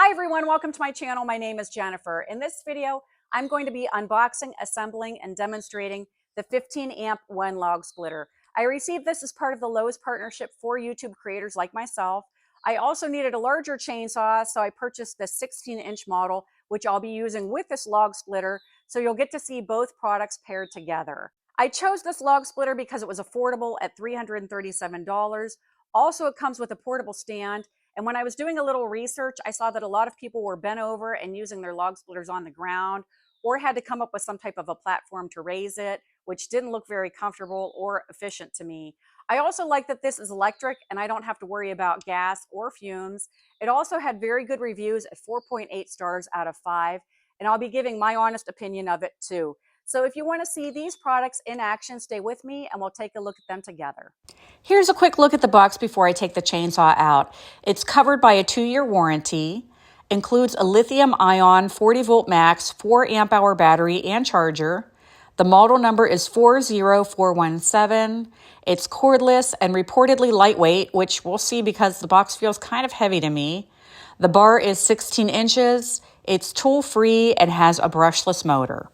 Hi everyone, welcome to my channel. My name is Jennifer. In this video, I'm going to be unboxing, assembling, and demonstrating the 15 amp WEN log splitter. I received this as part of the Lowe's partnership for YouTube creators like myself. I also needed a larger chainsaw, so I purchased the 16-inch model, which I'll be using with this log splitter, so you'll get to see both products paired together. I chose this log splitter because it was affordable at $337. Also, it comes with a portable stand. And when I was doing a little research, I saw that a lot of people were bent over and using their log splitters on the ground or had to come up with some type of a platform to raise it, which didn't look very comfortable or efficient to me. I also like that this is electric and I don't have to worry about gas or fumes. It also had very good reviews at 4.8 stars out of 5, and I'll be giving my honest opinion of it too. So if you want to see these products in action, stay with me and we'll take a look at them together. Here's a quick look at the box before I take the chainsaw out. It's covered by a 2-year warranty, includes a lithium-ion 40-volt max 4 amp hour battery and charger. The model number is 40417. It's cordless and reportedly lightweight, which we'll see because the box feels kind of heavy to me. The bar is 16 inches. It's tool-free and has a brushless motor.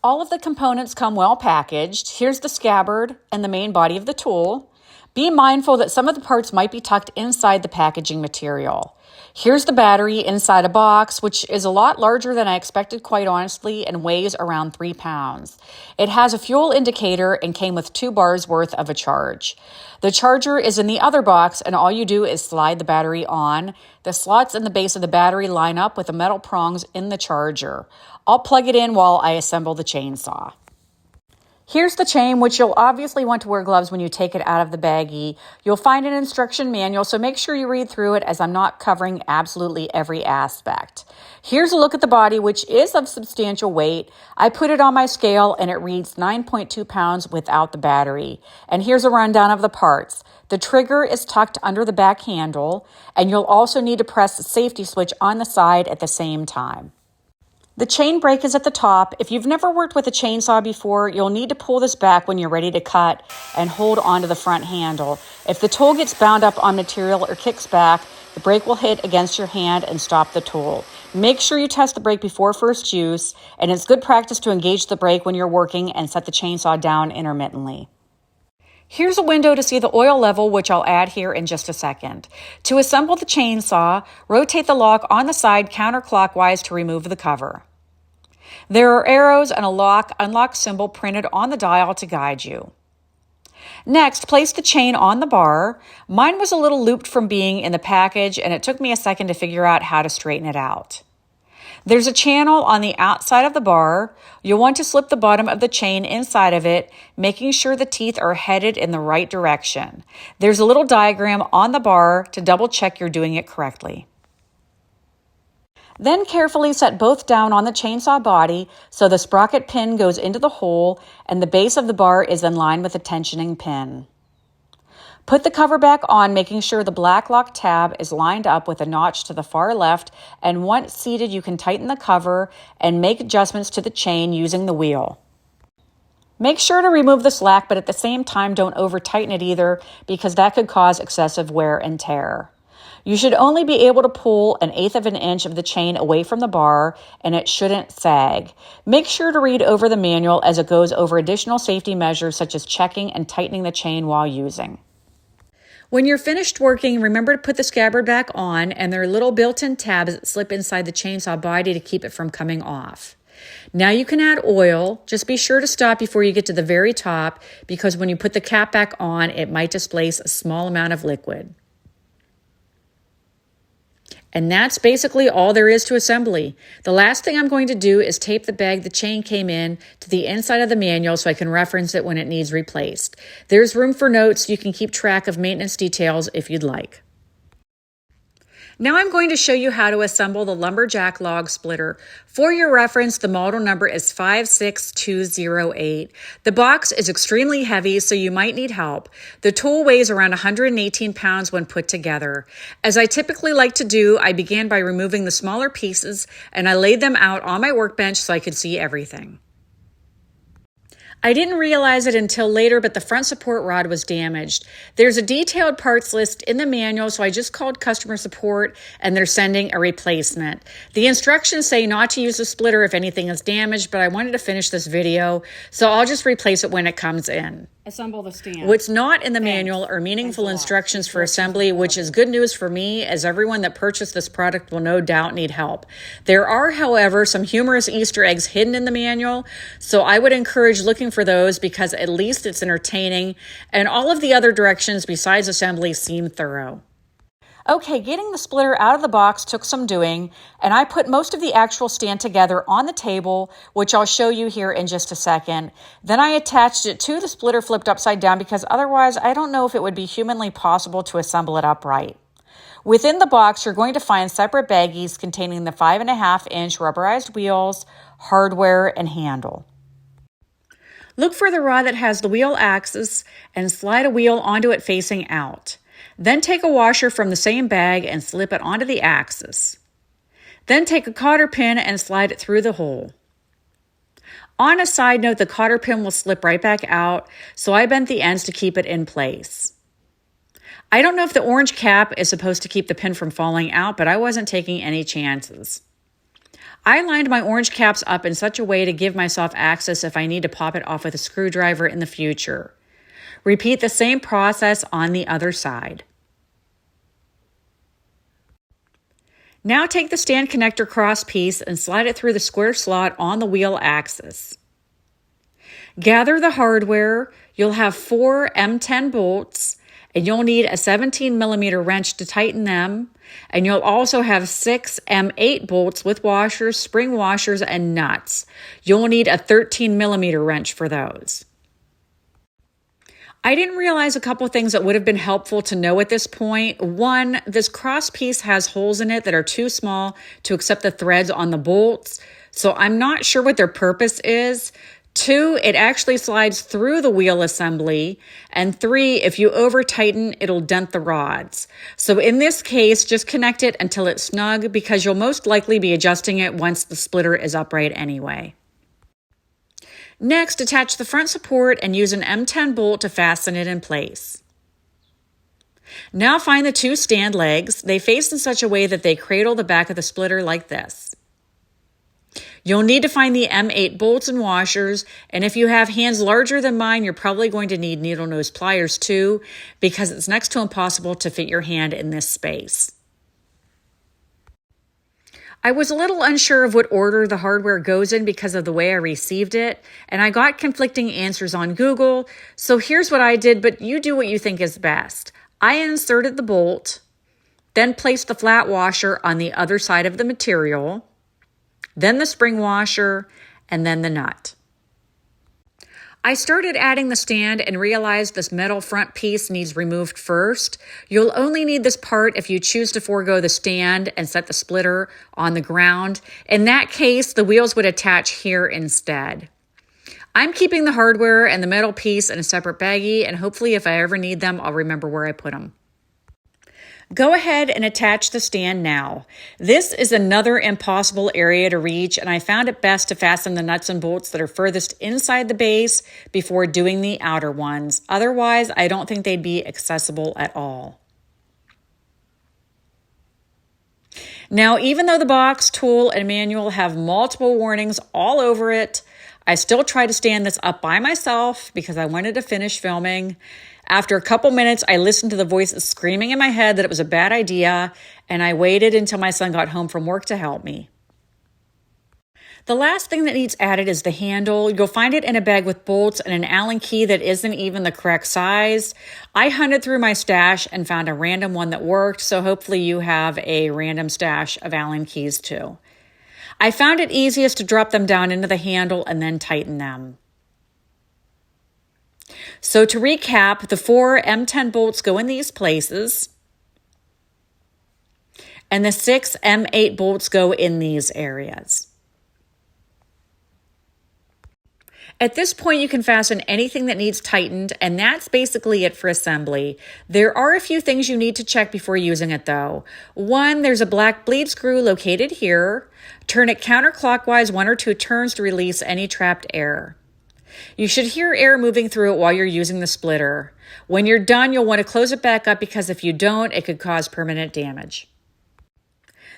All of the components come well packaged. Here's the scabbard and the main body of the tool. Be mindful that some of the parts might be tucked inside the packaging material. Here's the battery inside a box, which is a lot larger than I expected, quite honestly, and weighs around 3 pounds. It has a fuel indicator and came with 2 bars worth of a charge. The charger is in the other box, and all you do is slide the battery on. The slots in the base of the battery line up with the metal prongs in the charger. I'll plug it in while I assemble the chainsaw. Here's the chain, which you'll obviously want to wear gloves when you take it out of the baggie. You'll find an instruction manual, so make sure you read through it as I'm not covering absolutely every aspect. Here's a look at the body, which is of substantial weight. I put it on my scale and it reads 9.2 pounds without the battery. And here's a rundown of the parts. The trigger is tucked under the back handle, and you'll also need to press the safety switch on the side at the same time. The chain brake is at the top. If you've never worked with a chainsaw before, you'll need to pull this back when you're ready to cut and hold onto the front handle. If the tool gets bound up on material or kicks back, the brake will hit against your hand and stop the tool. Make sure you test the brake before first use, and it's good practice to engage the brake when you're working and set the chainsaw down intermittently. Here's a window to see the oil level, which I'll add here in just a second. To assemble the chainsaw, rotate the lock on the side counterclockwise to remove the cover. There are arrows and a lock/unlock symbol printed on the dial to guide you. Next, place the chain on the bar. Mine was a little looped from being in the package, and it took me a second to figure out how to straighten it out. There's a channel on the outside of the bar. You'll want to slip the bottom of the chain inside of it, making sure the teeth are headed in the right direction. There's a little diagram on the bar to double check you're doing it correctly. Then carefully set both down on the chainsaw body so the sprocket pin goes into the hole and the base of the bar is in line with the tensioning pin. Put the cover back on, making sure the black lock tab is lined up with a notch to the far left, and once seated, you can tighten the cover and make adjustments to the chain using the wheel. Make sure to remove the slack, but at the same time, don't over-tighten it either, because that could cause excessive wear and tear. You should only be able to pull 1/8 of an inch of the chain away from the bar, and it shouldn't sag. Make sure to read over the manual as it goes over additional safety measures such as checking and tightening the chain while using. When you're finished working, remember to put the scabbard back on, and there are little built-in tabs that slip inside the chainsaw body to keep it from coming off. Now you can add oil. Just be sure to stop before you get to the very top, because when you put the cap back on, it might displace a small amount of liquid. And that's basically all there is to assembly. The last thing I'm going to do is tape the bag the chain came in to the inside of the manual so I can reference it when it needs replaced. There's room for notes so you can keep track of maintenance details if you'd like. Now I'm going to show you how to assemble the lumberjack log splitter. For your reference, the model number is 56208. The box is extremely heavy, so you might need help. The tool weighs around 118 pounds when put together. As I typically like to do, I began by removing the smaller pieces, and I laid them out on my workbench so I could see everything. I didn't realize it until later, but the front support rod was damaged. There's a detailed parts list in the manual, so I just called customer support and they're sending a replacement. The instructions say not to use the splitter if anything is damaged, but I wanted to finish this video, so I'll just replace it when it comes in. Assemble the stand. What's not in the manual are meaningful instructions for assembly, which is good news for me, as everyone that purchased this product will no doubt need help. There are, however, some humorous Easter eggs hidden in the manual, so I would encourage looking for those because at least it's entertaining, and all of the other directions besides assembly seem thorough. Okay, getting the splitter out of the box took some doing, and I put most of the actual stand together on the table, which I'll show you here in just a second. Then I attached it to the splitter flipped upside down because otherwise I don't know if it would be humanly possible to assemble it upright. Within the box, you're going to find separate baggies containing the 5.5-inch rubberized wheels, hardware, and handle. Look for the rod that has the wheel axis and slide a wheel onto it facing out. Then take a washer from the same bag and slip it onto the axis. Then take a cotter pin and slide it through the hole. On a side note, the cotter pin will slip right back out, so I bent the ends to keep it in place. I don't know if the orange cap is supposed to keep the pin from falling out, but I wasn't taking any chances. I lined my orange caps up in such a way to give myself access if I need to pop it off with a screwdriver in the future. Repeat the same process on the other side. Now take the stand connector cross piece and slide it through the square slot on the wheel axis. Gather the hardware. You'll have 4 M10 bolts, and you'll need a 17mm wrench to tighten them. And you'll also have 6 M8 bolts with washers, spring washers, and nuts. You'll need a 13mm wrench for those. I didn't realize a couple things that would have been helpful to know at this point. One, this cross piece has holes in it that are too small to accept the threads on the bolts, so I'm not sure what their purpose is. 2, it actually slides through the wheel assembly. And 3, if you over tighten, it'll dent the rods. So in this case, just connect it until it's snug because you'll most likely be adjusting it once the splitter is upright anyway. Next, attach the front support and use an M10 bolt to fasten it in place. Now find the 2 stand legs. They face in such a way that they cradle the back of the splitter like this. You'll need to find the M8 bolts and washers, and if you have hands larger than mine, you're probably going to need needle nose pliers too, because it's next to impossible to fit your hand in this space. I was a little unsure of what order the hardware goes in because of the way I received it, and I got conflicting answers on Google, so here's what I did, but you do what you think is best. I inserted the bolt, then placed the flat washer on the other side of the material, then the spring washer, and then the nut. I started adding the stand and realized this metal front piece needs removed first. You'll only need this part if you choose to forego the stand and set the splitter on the ground. In that case, the wheels would attach here instead. I'm keeping the hardware and the metal piece in a separate baggie, and hopefully if I ever need them, I'll remember where I put them. Go ahead and attach the stand now. This is another impossible area to reach, and I found it best to fasten the nuts and bolts that are furthest inside the base before doing the outer ones. Otherwise, I don't think they'd be accessible at all. Now, even though the box, tool, and manual have multiple warnings all over it, I still try to stand this up by myself because I wanted to finish filming. After a couple minutes, I listened to the voices screaming in my head that it was a bad idea, and I waited until my son got home from work to help me. The last thing that needs added is the handle. You'll find it in a bag with bolts and an Allen key that isn't even the correct size. I hunted through my stash and found a random one that worked, so hopefully you have a random stash of Allen keys too. I found it easiest to drop them down into the handle and then tighten them. So to recap, the 4 M10 bolts go in these places, and the 6 M8 bolts go in these areas. At this point, you can fasten anything that needs tightened, and that's basically it for assembly. There are a few things you need to check before using it, though. 1, there's a black bleed screw located here. Turn it counterclockwise 1 or 2 turns to release any trapped air. You should hear air moving through it while you're using the splitter. When you're done, you'll want to close it back up because if you don't, it could cause permanent damage.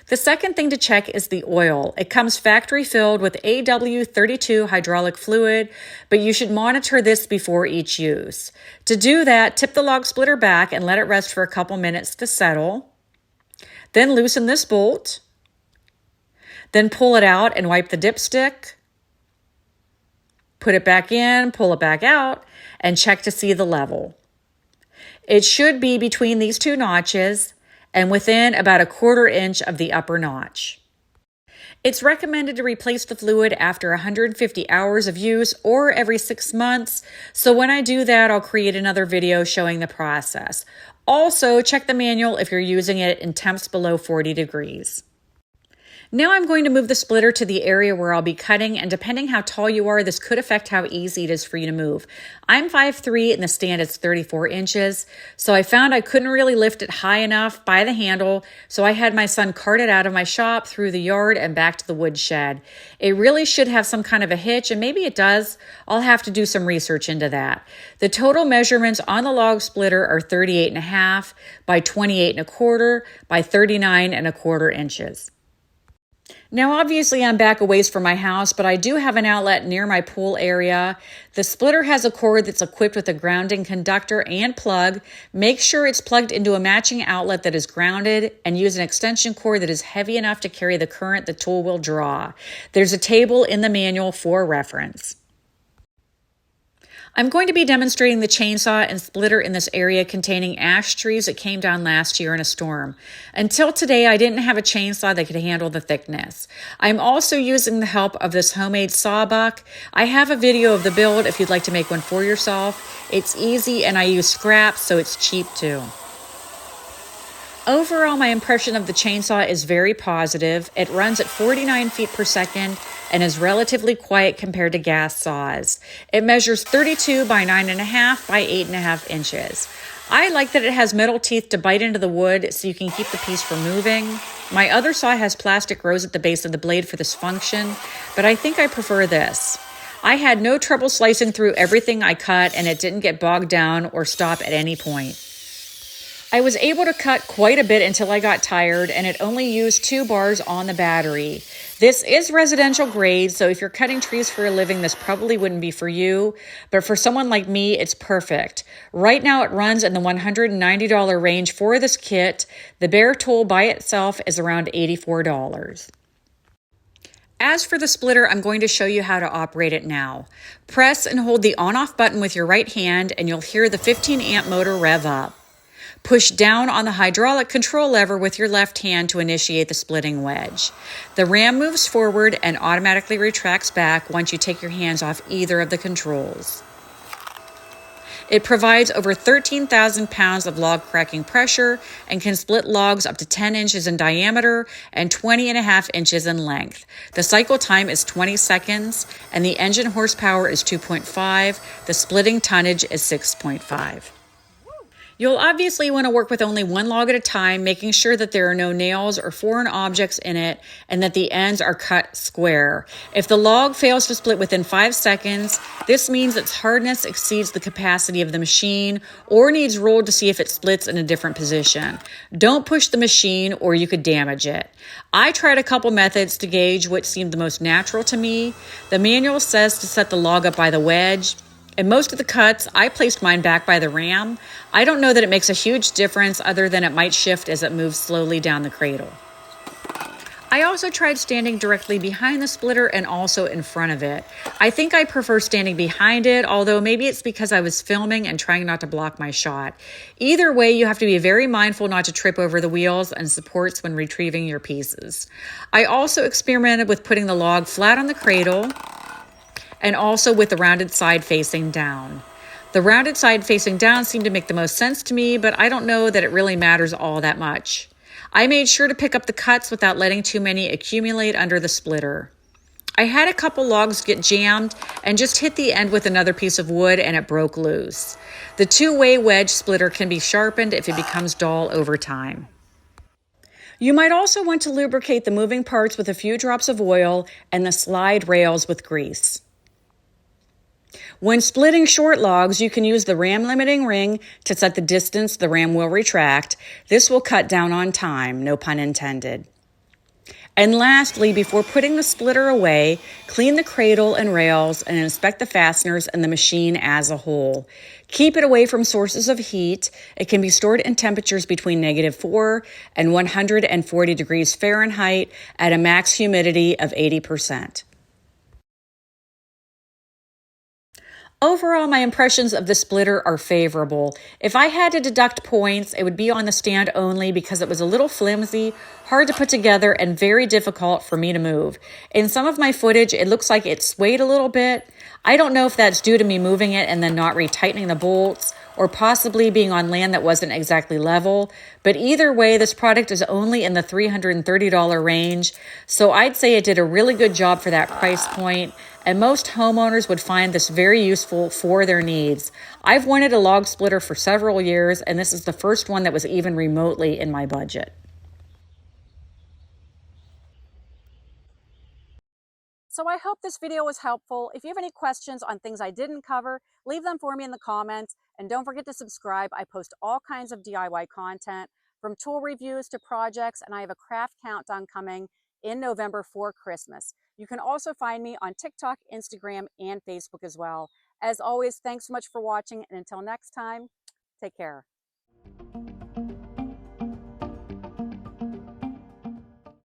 The second thing to check is the oil. It comes factory filled with AW32 hydraulic fluid, but you should monitor this before each use. To do that, tip the log splitter back and let it rest for a couple minutes to settle. Then loosen this bolt. Then pull it out and wipe the dipstick. Put it back in, pull it back out, and check to see the level. It should be between these two notches and within about 1/4 inch of the upper notch. It's recommended to replace the fluid after 150 hours of use or every 6 months, so when I do that, I'll create another video showing the process. Also, check the manual if you're using it in temps below 40 degrees. Now I'm going to move the splitter to the area where I'll be cutting, and depending how tall you are, this could affect how easy it is for you to move. I'm 5'3", and the stand is 34 inches, so I found I couldn't really lift it high enough by the handle, so I had my son cart it out of my shop, through the yard, and back to the wood shed. It really should have some kind of a hitch, and maybe it does. I'll have to do some research into that. The total measurements on the log splitter are 38.5 by 28.25 by 39.25 inches. Now, obviously, I'm back a ways from my house, but I do have an outlet near my pool area. The splitter has a cord that's equipped with a grounding conductor and plug. Make sure it's plugged into a matching outlet that is grounded, and use an extension cord that is heavy enough to carry the current the tool will draw. There's a table in the manual for reference. I'm going to be demonstrating the chainsaw and splitter in this area containing ash trees that came down last year in a storm. Until today, I didn't have a chainsaw that could handle the thickness. I'm also using the help of this homemade sawbuck. I have a video of the build if you'd like to make one for yourself. It's easy and I use scraps, so it's cheap too. Overall, my impression of the chainsaw is very positive. It runs at 49 feet per second and is relatively quiet compared to gas saws. It measures 32 by 9.5 by 8.5 inches. I like that it has metal teeth to bite into the wood so you can keep the piece from moving. My other saw has plastic rows at the base of the blade for this function, but I think I prefer this. I had no trouble slicing through everything I cut, and it didn't get bogged down or stop at any point. I was able to cut quite a bit until I got tired, and it only used 2 bars on the battery. This is residential grade, so if you're cutting trees for a living, this probably wouldn't be for you, but for someone like me, it's perfect. Right now, it runs in the $190 range for this kit. The bare tool by itself is around $84. As for the splitter, I'm going to show you how to operate it now. Press and hold the on-off button with your right hand, and you'll hear the 15-amp motor rev up. Push down on the hydraulic control lever with your left hand to initiate the splitting wedge. The ram moves forward and automatically retracts back once you take your hands off either of the controls. It provides over 13,000 pounds of log cracking pressure and can split logs up to 10 inches in diameter and 20.5 inches in length. The cycle time is 20 seconds and the engine horsepower is 2.5. The splitting tonnage is 6.5. You'll obviously want to work with only one log at a time, making sure that there are no nails or foreign objects in it and that the ends are cut square. If the log fails to split within 5 seconds, this means its hardness exceeds the capacity of the machine or needs rolled to see if it splits in a different position. Don't push the machine or you could damage it. I tried a couple methods to gauge what seemed the most natural to me. The manual says to set the log up by the wedge. In most of the cuts, I placed mine back by the ram. I don't know that it makes a huge difference other than it might shift as it moves slowly down the cradle. I also tried standing directly behind the splitter and also in front of it. I think I prefer standing behind it, although maybe it's because I was filming and trying not to block my shot. Either way, you have to be very mindful not to trip over the wheels and supports when retrieving your pieces. I also experimented with putting the log flat on the cradle and also with the rounded side facing down. The rounded side facing down seemed to make the most sense to me, but I don't know that it really matters all that much. I made sure to pick up the cuts without letting too many accumulate under the splitter. I had a couple logs get jammed and just hit the end with another piece of wood and it broke loose. The two-way wedge splitter can be sharpened if it becomes dull over time. You might also want to lubricate the moving parts with a few drops of oil and the slide rails with grease. When splitting short logs, you can use the ram limiting ring to set the distance the ram will retract. This will cut down on time, no pun intended. And lastly, before putting the splitter away, clean the cradle and rails and inspect the fasteners and the machine as a whole. Keep it away from sources of heat. It can be stored in temperatures between -4 and 140 degrees Fahrenheit at a max humidity of 80%. Overall, my impressions of the splitter are favorable. If I had to deduct points, it would be on the stand only because it was a little flimsy, hard to put together, and very difficult for me to move. In some of my footage, it looks like it swayed a little bit. I don't know if that's due to me moving it and then not retightening the bolts, or possibly being on land that wasn't exactly level. But either way, this product is only in the $330 range, so I'd say it did a really good job for that price point, and most homeowners would find this very useful for their needs. I've wanted a log splitter for several years, and this is the first one that was even remotely in my budget. So I hope this video was helpful. If you have any questions on things I didn't cover, leave them for me in the comments. And don't forget to subscribe. I post all kinds of DIY content, from tool reviews to projects, and I have a craft countdown coming in November for Christmas. You can also find me on TikTok, Instagram, and Facebook as well. As always, thanks so much for watching, and until next time, take care.